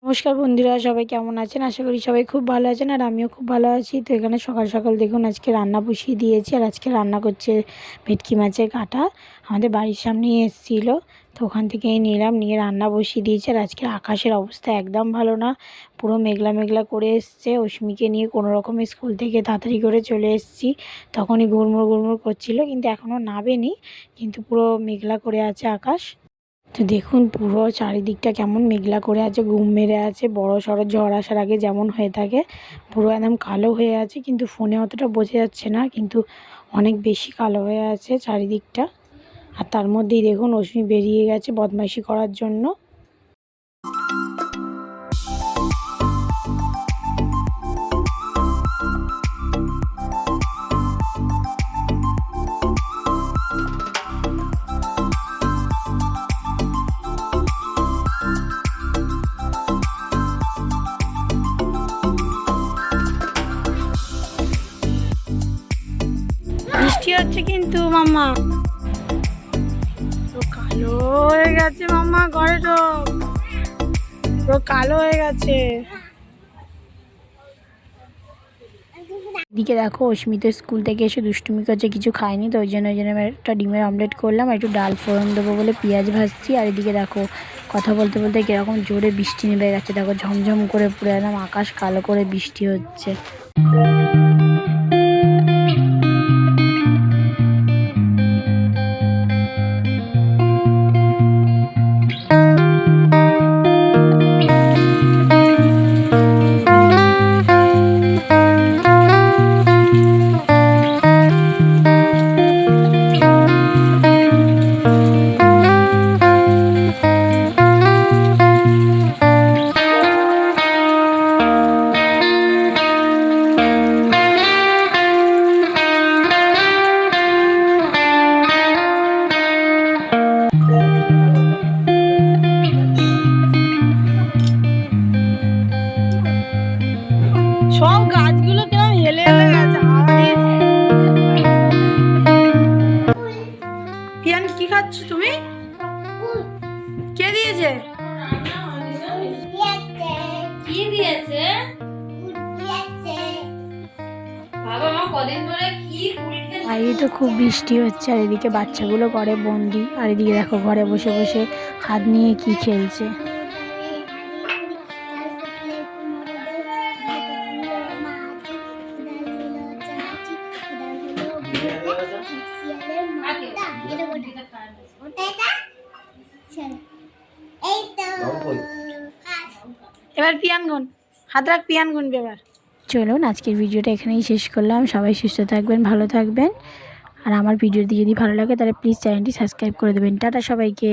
নমস্কার বন্ধুরা, সবাই কেমন আছেন? আশা করি সবাই খুব ভালো আছেন আর আমিও খুব ভালো আছি। তো এখানে সকাল সকাল দেখুন আজকে রান্না বসিয়ে দিয়েছি আর আজকে রান্না করছে ভেটকি মাছের কাঁটা। আমাদের বাড়ির সামনেই এসেছিলো, তো ওখান থেকেই নিলাম, নিয়ে রান্না বসিয়ে দিয়েছি। আর আজকে আকাশের অবস্থা একদম ভালো না, পুরো মেঘলা মেঘলা করে এসছে। অস্মিকে নিয়ে কোনো রকমে স্কুল থেকে তাড়াতাড়ি করে চলে এসেছি, তখনই গুড়মুড় গুড়মুড় করছিল, কিন্তু এখনও নাবেনি, কিন্তু পুরো মেঘলা করে আছে আকাশ। তো দেখুন পুরো চারিদিকটা কেমন মেঘলা করে আছে, ঘুম মেরে আছে, বড় সড়ো ঝড় আসার আগে যেমন হয়ে থাকে পুরো একদম কালো হয়ে আছে। কিন্তু ফোনে অতটা বোঝা যাচ্ছে না, কিন্তু অনেক বেশি কালো হয়ে আছে চারিদিকটা। আর তার মধ্যেই দেখুন অশ্মি বেরিয়ে গেছে বদমাইশি করার জন্য। বৃষ্টি হচ্ছে কিন্তু মাম্মা, তো কালো হয়ে গেছে মাম্মা, ঘরে ঢোক, পুরো কালো হয়ে গেছে। এদিকে দেখো অস্মি তো স্কুল থেকে এসে দুষ্টুমি করছে, কিছু খায়নি, তো ওই জন্য আমি একটা ডিমের অমলেট করলাম, একটু ডাল ফোড়ন দেবো বলে পেঁয়াজ ভাজছি। আর এদিকে দেখো কথা বলতে বলতে কীরকম জোরে বৃষ্টি নেমে গেছে, দেখো ঝমঝম করে পুরো একদম আকাশ কালো করে বৃষ্টি হচ্ছে। সব গাছগুলো কেমন হেলে হেলে গেছে। পিয়ান কি খাচ্ছ তুমি? কে দিয়েছে? কি দিয়েছে বাবা? মা কদিন ধরে কি বাইরে তো খুব বৃষ্টি হচ্ছে আর এদিকে বাচ্চাগুলো ঘরে বন্দি, আর এদিকে দেখো ঘরে বসে বসে হাত নিয়ে কি খেলছে। এবার পিয়ান গুন, হাত রাখ, পিয়ান গুনবে এবার। চলুন আজকের ভিডিওটা এখানেই শেষ করলাম। সবাই সুস্থ থাকবেন, ভালো থাকবেন, আর আমার ভিডিওটি যদি ভালো লাগে তাহলে প্লিজ চ্যানেলটি সাবস্ক্রাইব করে দেবেন। টাটা সবাইকে।